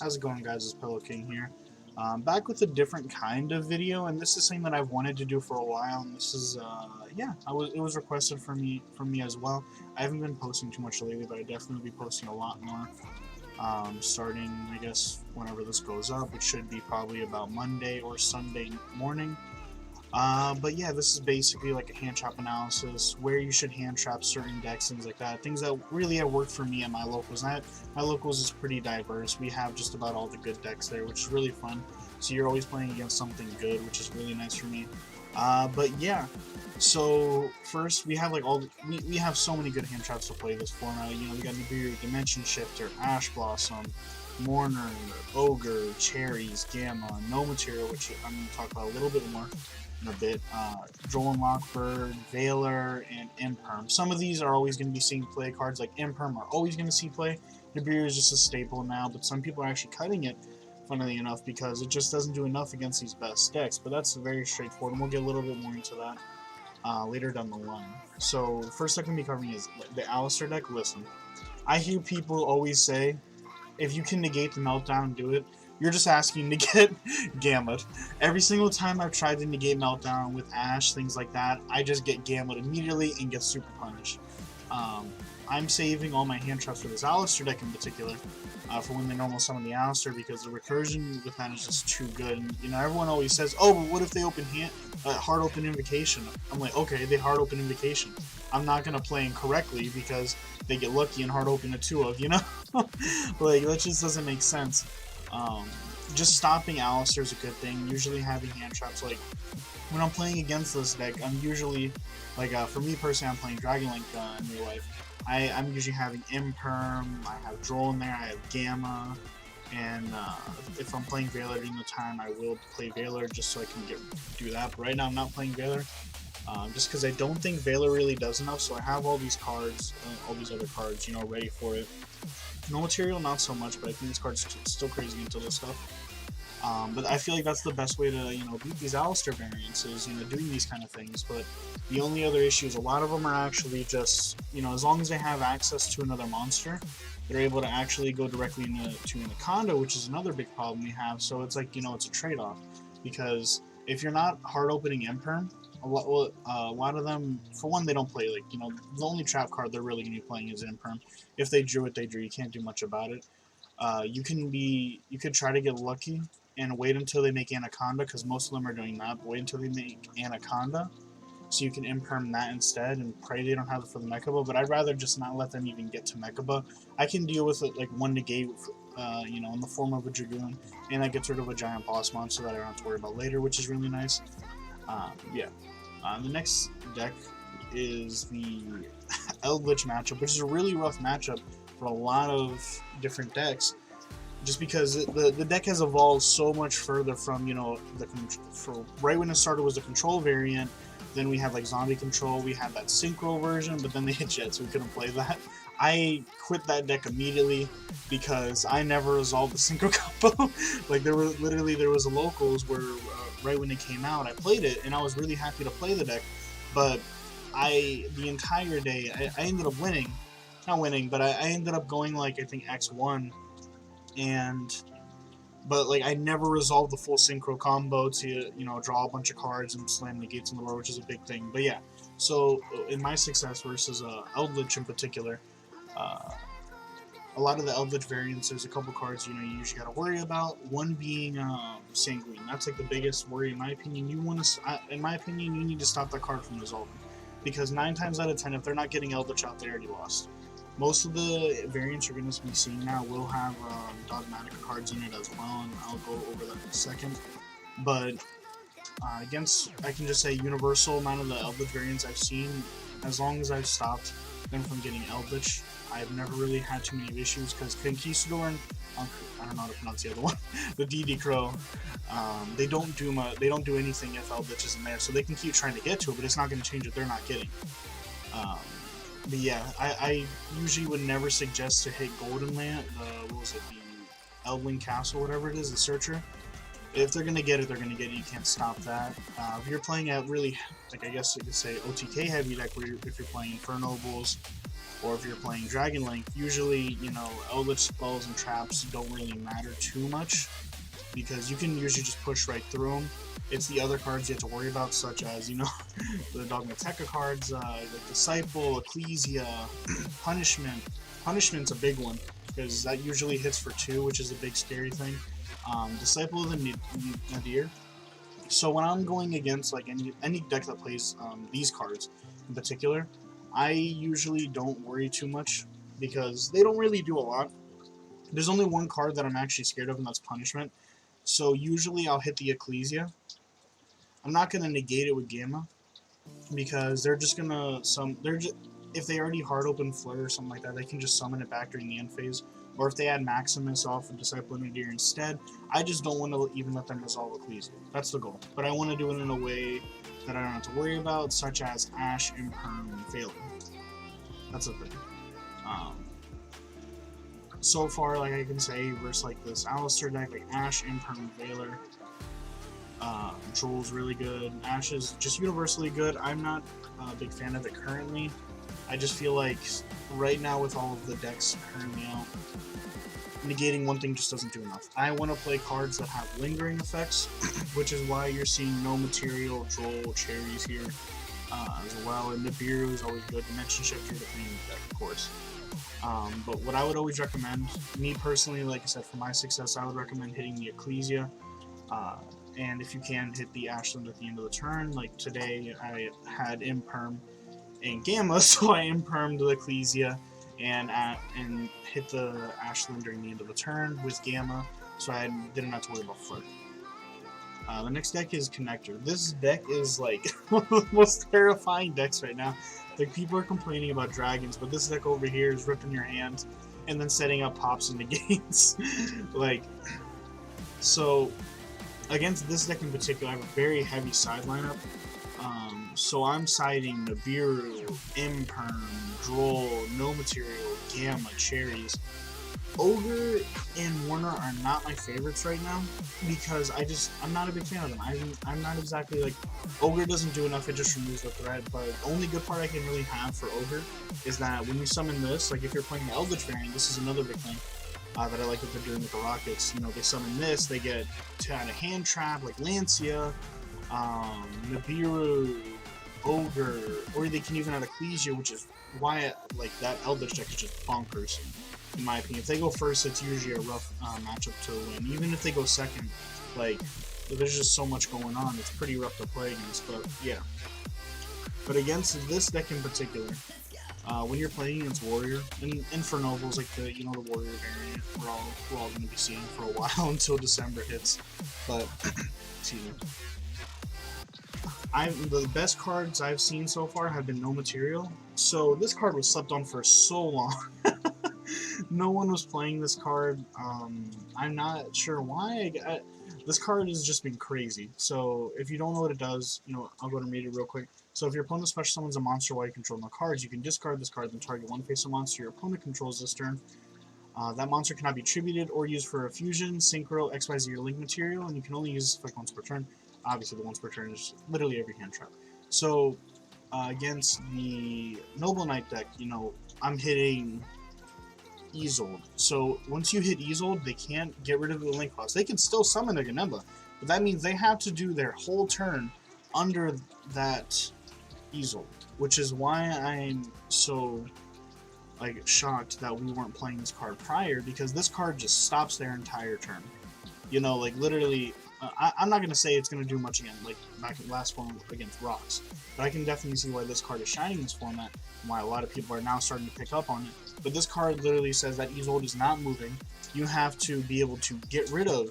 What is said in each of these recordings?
How's it going, guys? It's Pillow King here. Back with a different kind of video, and this is something that I've wanted to do for a while. And this is, yeah, it was requested from me as well. I haven't been posting too much lately, but I definitely will be posting a lot more. Starting, I guess, whenever this goes up, it should be probably about Monday or Sunday morning. But yeah, this is basically like a hand trap analysis, where you should hand trap certain decks, things like that. Things that really have worked for me at my locals. My locals is pretty diverse. We have just about all the good decks there, which is really fun. So you're always playing against something good, which is really nice for me. But yeah, so first we have like we have so many good hand traps to play this format. You know, we got Nibiru, Dimension Shifter, Ash Blossom, Mourner, Ogre, Cherries, Gamma, No Material, which I'm going to talk about a little bit more in a bit. Droll Lockbird, Veiler, and Imperm. Some of these are always going to be seeing play. Cards like Imperm are always going to see play. Nibiru is just a staple now, but some people are actually cutting it, funnily enough, because it just doesn't do enough against these best decks. But that's very straightforward, and we'll get a little bit more into that later down the line. So, the first deck I'm going to be covering is the Aleister deck. Listen, I hear people always say, if you can negate the meltdown, do it. You're just asking to get Gamut. Every single time I've tried to negate meltdown with Ash, things like that, I just get Gamut immediately and get super punished. I'm saving all my hand traps for this Aleister deck in particular, for when they normal summon the Aleister, because the recursion with that is just too good. And, you know, everyone always says, oh, but what if they open hard open invocation? I'm like, okay, they hard open invocation. I'm not gonna play incorrectly because they get lucky and hard open a 2 of, you know? Like, that just doesn't make sense. Just stopping Aleister is a good thing. Usually having hand traps, like, when I'm playing against this deck, I'm usually, like, for me personally, I'm playing Dragon Link in real life. I'm usually having Imperm, I have Droll in there, I have Gamma, and if I'm playing Veiler during the time, I will play Veiler just so I can do that. But right now, I'm not playing Veiler, just because I don't think Veiler really does enough, so I have all these cards, all these other cards, you know, ready for it. No Material, not so much, but I think this card's still crazy until this stuff. But I feel like that's the best way to, you know, beat these Aleister variants, is, you know, doing these kind of things. But the only other issue is a lot of them are actually just, you know, as long as they have access to another monster, they're able to actually go directly into Anaconda, which is another big problem we have. So it's like, you know, it's a trade-off, because if you're not hard opening Imperm, a lot of them, for one, they don't play, like, you know, the only trap card they're really going to be playing is Imperm. If they drew it, they drew. You can't do much about it. You could try to get lucky and wait until they make Anaconda, because most of them are doing that. But wait until they make Anaconda, so you can imperm that instead and pray they don't have it for the Mechaba. But I'd rather just not let them even get to Mechaba. I can deal with it like one negate, you know, in the form of a Dragoon, and that gets rid of a giant boss monster that I don't have to worry about later, which is really nice. Yeah. The next deck is the Eldritch matchup, which is a really rough matchup for a lot of different decks, just because the deck has evolved so much further from, you know, right when it started was the control variant. Then we had like zombie control, we had that synchro version, but then they hit Jet, so we couldn't play that. I quit that deck immediately because I never resolved the synchro combo. Like, there was a locals where right when it came out, I played it and I was really happy to play the deck, but the entire day I ended up winning, not winning, but I ended up going like, I think, X1, and but like, I never resolved the full synchro combo to, you know, draw a bunch of cards and slam negates in the roar, which is a big thing. But yeah, so in my success versus Eldritch in particular, uh, a lot of the Eldritch variants, there's a couple cards, you know, you usually got to worry about. One being Sanguine. That's like the biggest worry in my opinion. In my opinion, you need to stop that card from resolving, because 9 times out of 10, if they're not getting Eldritch out, they already lost. Most of the variants you're going to be seeing now will have Dogmatic cards in it as well, and I'll go over that in a second. But against, I can just say, universal amount of the Eldritch variants I've seen, as long as I've stopped them from getting Eldritch, I've never really had too many issues, because Conquistador and I don't know how to pronounce the other one, the DD Crow, they don't do anything if Eldritch isn't there, so they can keep trying to get to it, but it's not going to change what they're not getting. But yeah, I usually would never suggest to hit Golden Land, what was it, the Eldling Castle, whatever it is, the Searcher. If they're going to get it, they're going to get it. You can't stop that. If you're playing at really, like, I guess you could say OTK heavy deck, where if you're playing Infernobles, or if you're playing Dragon Link, usually, you know, Eldritch spells and traps don't really matter too much, because you can usually just push right through them. It's the other cards you have to worry about, such as, you know, the Dogmateka cards, like Disciple, Ecclesia, Punishment. Punishment's a big one, because that usually hits for 2, which is a big scary thing. Disciple of the Nadir. So when I'm going against like any deck that plays these cards in particular, I usually don't worry too much, because they don't really do a lot. There's only one card that I'm actually scared of, and that's Punishment. So usually I'll hit the Ecclesia. I'm not gonna negate it with Gamma, because they're just gonna if they already hard open Flare or something like that, they can just summon it back during the end phase. Or if they add Maximus off of Disciple of Nadir instead, I just don't want to even let them resolve Ecclesia. That's the goal. But I want to do it in a way that I don't have to worry about, such as Ash, Imperm, and Veiler. That's the thing. So far, like I can say, versus like this Alistair deck, like Ash, Imperm, Veiler, Droll's really good. Ash is just universally good. I'm not a big fan of it currently. I just feel like right now, with all of the decks currently out, negating one thing just doesn't do enough. I want to play cards that have lingering effects, which is why you're seeing No Material, Droll, Cherries here as well. And Nibiru is always good. Dimension Shifter, depending on the deck, of course. But what I would always recommend, me personally, like I said, for my success, I would recommend hitting the Ecclesia. And if you can, hit the Ashland at the end of the turn. Like today, I had Imperm and Gamma, so I Impermed the Ecclesia and hit the Ashland during the end of the turn with Gamma, so I didn't have to worry about Flirt. The next deck is Connector. This deck is like one of the most terrifying decks right now. Like, people are complaining about dragons, but this deck over here is ripping your hand and then setting up pops and negates. Like, so against this deck in particular, I have a very heavy side lineup. So I'm siding Nibiru, Imperm, Droll, No Material, Gamma, Cherries. Ogre and Warner are not my favorites right now, because I'm not a big fan of them. I'm not exactly like, Ogre doesn't do enough, it just removes the threat, but the only good part I can really have for Ogre is that when you summon this, like if you're playing the Eldritch variant, this is another big thing that I like that they're doing with the Rockets. You know, they summon this, they get to add a hand trap like Lancia, Nibiru, Ogre, or they can even add Ecclesia, which is why like that Eldritch deck is just bonkers, in my opinion. If they go first, it's usually a rough matchup to win. Even if they go second, like, there's just so much going on, it's pretty rough to play against, but yeah. But against this deck in particular, when you're playing against Warrior, and for Nobles, like the Warrior variant, we're all going to be seeing for a while until December hits, but, excuse me. The best cards I've seen so far have been No Material, so this card was slept on for so long. No one was playing this card. I'm not sure why. This card has just been crazy. So if you don't know what it does, I'll go and read it real quick. So if your opponent special summons a monster while you control no cards, you can discard this card and target one face of monster your opponent controls this turn. That monster cannot be attributed or used for a fusion, synchro, XYZ, or link material, and you can only use this effect once per turn. Obviously, the once per turn is literally every hand trap. So against the Noble Knight deck, I'm hitting Isolde. So once you hit Isolde, they can't get rid of the link cost. They can still summon their Ganemba, but that means they have to do their whole turn under that Isolde, which is why I'm so shocked that we weren't playing this card prior, because this card just stops their entire turn. Literally, I'm not going to say it's going to do much again, like back in last form against Rocks, but I can definitely see why this card is shining in this format, and why a lot of people are now starting to pick up on it. But this card literally says that Isolde is not moving. You have to be able to get rid of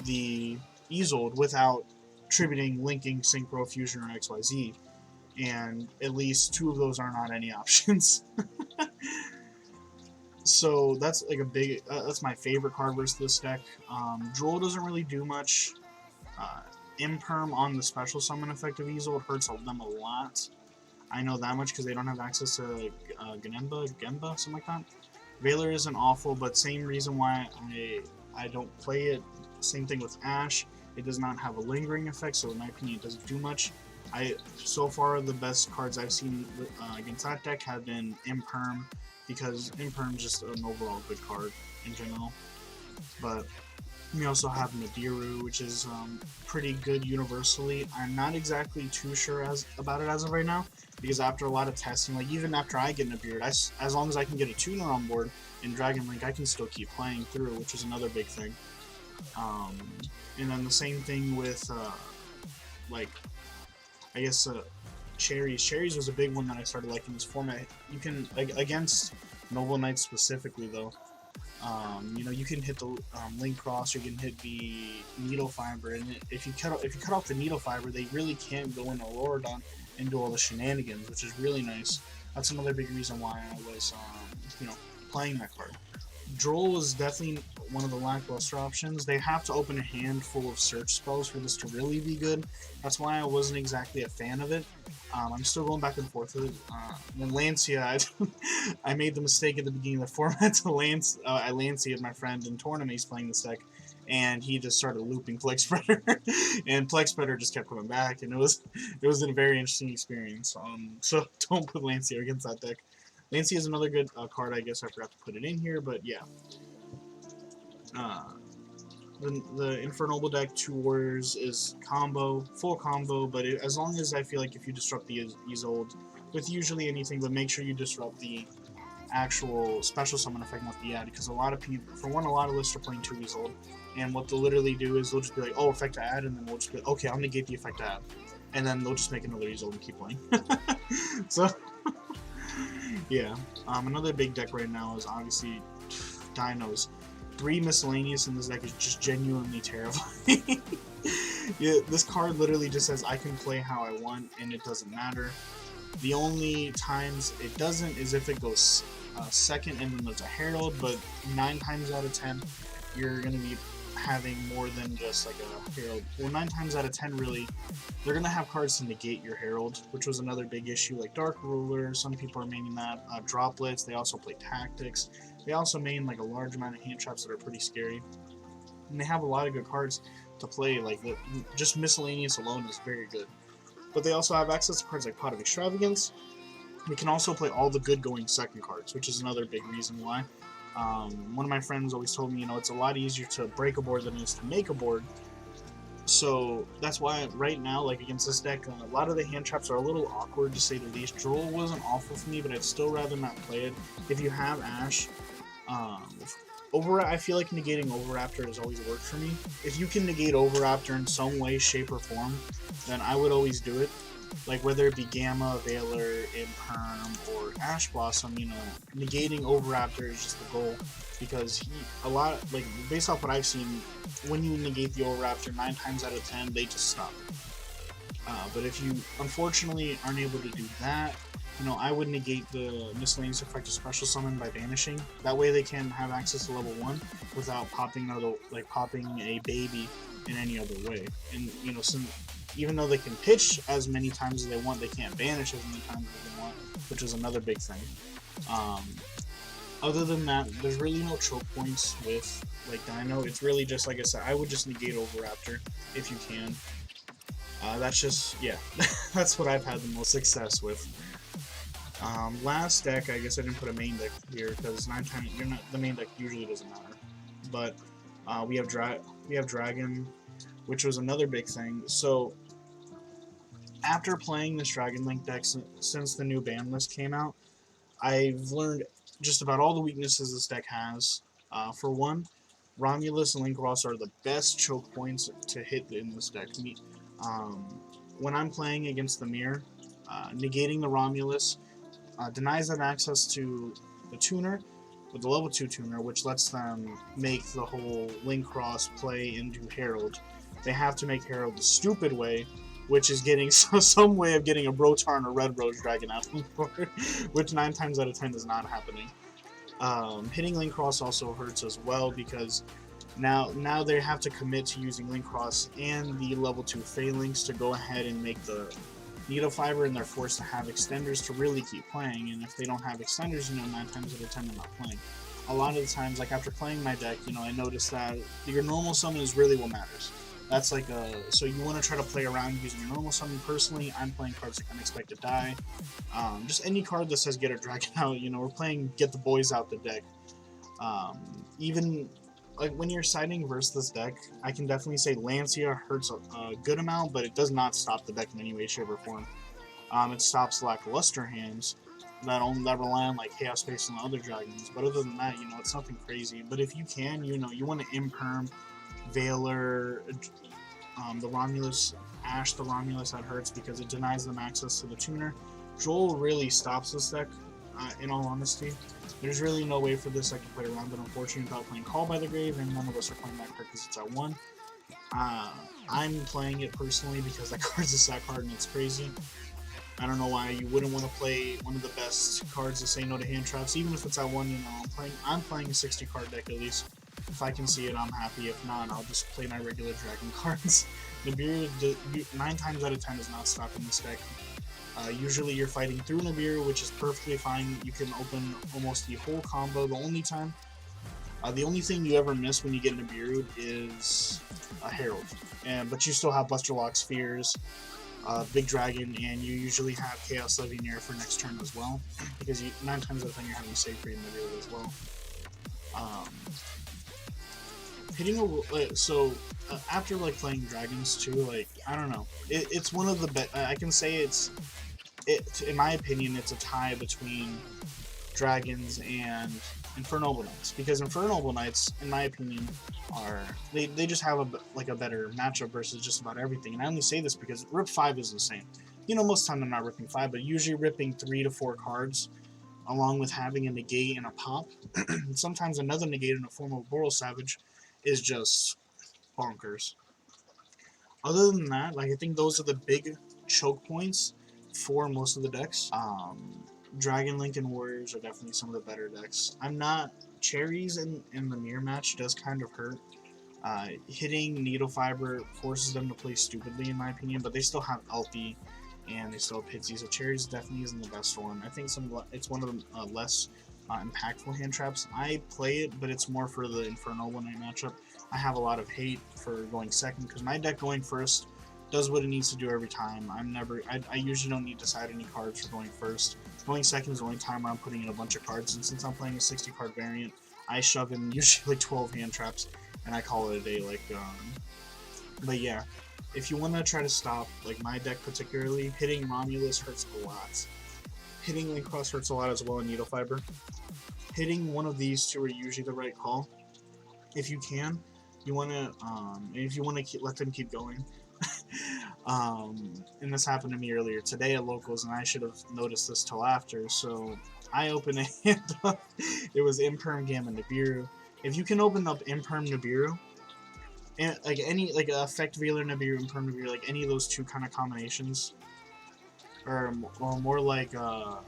the Isolde without tributing, linking, synchro, fusion, or XYZ, and at least 2 of those are not any options. So that's like a big, that's my favorite card versus this deck. Droll doesn't really do much. Imperm on the special summon effect of Isolde hurts them a lot. I know that much because they don't have access to Gemba, something like that. Veiler isn't awful, but same reason why I don't play it. Same thing with Ash. It does not have a lingering effect, so in my opinion it doesn't do much. So far the best cards I've seen against that deck have been Imperm, because Imperm is just an overall good card in general. But we also have Nibiru, which is pretty good universally. I'm not exactly too sure about it as of right now, because after a lot of testing, like even after I get Nibiru, as long as I can get a tuner on board in Dragon Link, I can still keep playing through, which is another big thing. And then the same thing with like, I guess Cherries. Cherries was a big one that I started liking this format. You can, against Noble Knights specifically though, you know, you can hit the Link Cross, you can hit the Needle Fiber, and if you cut off the Needle Fiber, they really can't go into Auroradon and do all the shenanigans, which is really nice. That's another big reason why I was, you know, playing that card. Droll was definitely one of the lackluster options. They have to open a hand full of search spells for this to really be good. That's why I wasn't exactly a fan of it. I'm still going back and forth with it. Then Lancia, I made the mistake at the beginning of the format to I Lancia'd my friend in tournament. He's playing this deck, and he just started looping Plague Spreader, and Plague Spreader just kept coming back, and it was a very interesting experience. So don't put Lancia against that deck. Lancia is another good card. I guess I forgot to put it in here, but yeah. The Infernoble deck, 2 Warriors, is full combo, but as long as I feel like if you disrupt the Isolde with usually anything, but make sure you disrupt the actual special summon effect, not the add, because a lot of people, for one, a lot of lists are playing 2 Isolde, and what they'll literally do is they'll just be like, oh, effect to add, and then we'll just be like, okay, I'll negate the effect to add, and then they'll just make another Isolde and keep playing. So, yeah. Another big deck right now is obviously Dinos. 3 miscellaneous in this deck is just genuinely terrifying. Yeah, this card literally just says I can play how I want and it doesn't matter. The only times it doesn't is if it goes second and then there's a Herald, but 9 times out of 10 you're going to be having more than just like a Herald. Well, 9 times out of 10 really, they're going to have cards to negate your Herald, which was another big issue, like Dark Ruler, some people are maining that, Droplets, they also play Tactics. They also main like a large amount of hand traps that are pretty scary, and they have a lot of good cards to play. Like just miscellaneous alone is very good. But they also have access to cards like Pot of Extravagance. They can also play all the good going second cards, which is another big reason why. One of my friends always told me, you know, it's a lot easier to break a board than it is to make a board. So that's why right now, like against this deck, a lot of the hand traps are a little awkward to say the least. Droll wasn't awful for me, but I'd still rather not play it. If you have Ash, I feel like negating Overraptor has always worked for me. If you can negate Overraptor in some way, shape, or form, then I would always do it. Like whether it be Gamma, Veiler, Imperm, or Ash Blossom, you know, negating Overraptor is just the goal. Because like based off what I've seen, when you negate the Overraptor, 9 times out of 10, they just stop. But if you unfortunately aren't able to do that, you know, I would negate the miscellaneous effect of special summon by vanishing. That way they can have access to level 1 without popping a baby in any other way. And you know, even though they can pitch as many times as they want, they can't banish as many times as they want, which is another big thing. Other than that, there's really no choke points with like Dino. It's really just, like I said, I would just negate Overraptor if you can. That's just, yeah, that's what I've had the most success with. Last deck, I guess I didn't put a main deck here because 9 times the main deck usually doesn't matter. But we have Dragon, which was another big thing. So after playing this Dragon Link deck since the new ban list came out, I've learned just about all the weaknesses this deck has. For one, Romulus and Linkross are the best choke points to hit in this deck. When I'm playing against the Mirror, negating the Romulus denies them access to the tuner, with the level 2 tuner, which lets them make the whole Linkross play into Herald. They have to make Herald the stupid way, which is getting some way of getting a Brotarn or Red Rose Dragon out of the board, which 9 times out of 10 is not happening. Hitting Linkross also hurts as well, because now they have to commit to using Linkross and the level 2 Phalanx to go ahead and make the Needle Fiber, and they're forced to have extenders to really keep playing, and if they don't have extenders, you know, 9 times out of 10 they're not playing. A lot of the times, like after playing my deck, you know, I noticed that your normal summon is really what matters. That's like so you want to try to play around using your normal summon. Personally, I'm playing cards like Unexpected Die. Just any card that says get a dragon out, we're playing get the boys out the deck. Even like when you're siding versus this deck, I can definitely say Lancia hurts a good amount, but it does not stop the deck in any way, shape, or form. It stops lackluster hands that rely on like Chaos Space and other dragons. But other than that, it's nothing crazy. But if you can, you want to imperm Veiler, the Romulus, Ash the Romulus, that hurts because it denies them access to the tuner. Joel really stops this deck, in all honesty. There's really no way for this deck to play around it, unfortunately, without playing Call by the Grave, and none of us are playing that card because it's at 1. I'm playing it personally because that card's a sack card and it's crazy. I don't know why you wouldn't want to play one of the best cards to say no to hand traps, even if it's at 1. I'm playing a 60 card deck at least. If I can see it, I'm happy. If not, I'll just play my regular dragon cards. Nibiru, 9 times out of 10 is not stopping this deck. Usually you're fighting through Nibiru, which is perfectly fine. You can open almost the whole combo. The only thing you ever miss when you get Nibiru is a Herald. But you still have Buster Lock, Spheres, Big Dragon, and you usually have Chaos Levianeer for next turn as well. Because 9 times out of 10 you're having Sacred Nibiru as well. After like playing dragons too, I don't know, it's one of the best. I can say in my opinion, it's a tie between dragons and Infernal Knights, because Infernal Knights, in my opinion, they just have a better matchup versus just about everything. And I only say this because Rip 5 is insane. Most of the time I'm not ripping 5, but usually ripping 3 to 4 cards, along with having a negate and a pop, and sometimes another negate in the form of Boral Savage, is just bonkers. Other than that, I think those are the big choke points for most of the decks. Dragon Link and Warriors are definitely some of the better decks. Cherries in the mirror match does kind of hurt. Hitting Needle Fiber forces them to play stupidly, in my opinion, but they still have Elfie and they still have Pitsy, so Cherries definitely isn't the best one. I think it's one of the less impactful hand traps. I play it, but it's more for the Infernal One Night matchup. I have a lot of hate for going second because my deck going first does what it needs to do every time. I usually don't need to side any cards for going first. Going second is the only time where I'm putting in a bunch of cards, and since I'm playing a 60 card variant, I shove in usually like 12 hand traps and I call it a day. But yeah, if you want to try to stop, like my deck particularly, hitting Romulus hurts a lot. Hitting Link Cross hurts a lot as well in Needle Fiber. Hitting one of these two are usually the right call. If you can, if you want to let them keep going. And this happened to me earlier today at Locals, and I should have noticed this till after, so I opened a hand up. It was Imperm Gamma Nibiru. If you can open up Imperm Nibiru, and Effect Veiler Nibiru, Imperm Nibiru, like any of those two kind of combinations, or more like a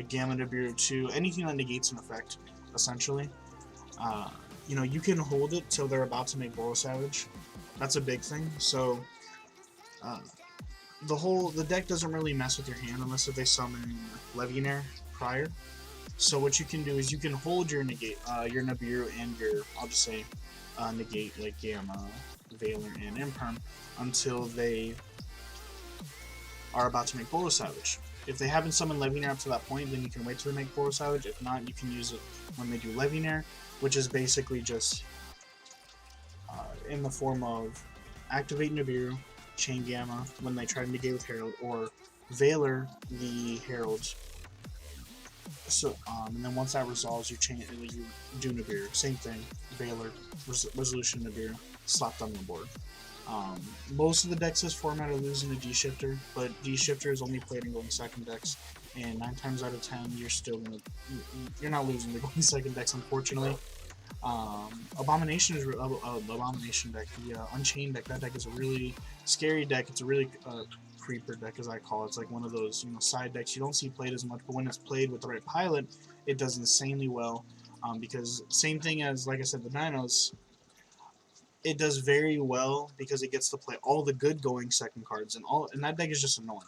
Gamma Nibiru 2, anything that negates an effect, essentially. You can hold it till they're about to make Boral Savage. That's a big thing. So the deck doesn't really mess with your hand unless if they summon Levianeer prior. So what you can do is you can hold your negate, your Nibiru and your, I'll just say, negate like Gamma, Veiler, and Imperm until they are about to make Boral Savage. If they haven't summoned Levianeer up to that point, then you can wait till they make Boral Savage. If not, you can use it when they do Levianeer, which is basically just in the form of activate Nibiru, chain Gamma when they try to negate with Herald, or Veiler the Herald. So, and then once that resolves, you do Nibiru. Same thing, Veiler, Resolution Nibiru, slapped on the board. Most of the decks this format are losing to D-Shifter, but D-Shifter is only played in going second decks, and 9 times out of 10 you're not losing to going second decks, unfortunately. Abomination is Abomination deck. The Unchained deck. That deck is a really scary deck. It's a really creeper deck, as I call it. It's like one of those side decks you don't see played as much, but when it's played with the right pilot, it does insanely well. Because same thing as, like I said, the Dinos. It does very well because it gets to play all the good going second cards, and that deck is just annoying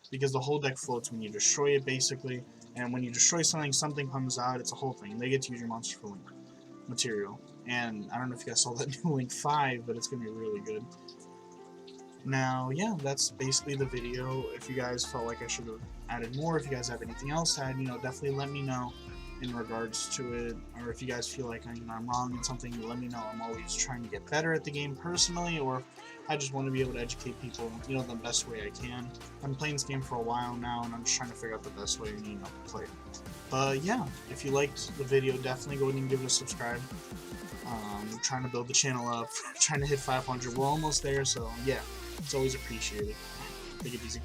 because the whole deck floats when you destroy it basically, and when you destroy something, something comes out. It's a whole thing. They get to use your monster for material. And I don't know if you guys saw that new Link 5, but it's going to be really good. Now, yeah, that's basically the video. If you guys felt like I should have added more, if you guys have anything else to add, definitely let me know in regards to it. Or if you guys feel like I'm wrong in something, let me know. I'm always trying to get better at the game personally, or I just want to be able to educate people, the best way I can. I've been playing this game for a while now, and I'm just trying to figure out the best way to, play it. But yeah, if you liked the video, definitely go ahead and give it a subscribe. Trying to build the channel up, trying to hit 500. We're almost there, so yeah, it's always appreciated. Take it easy.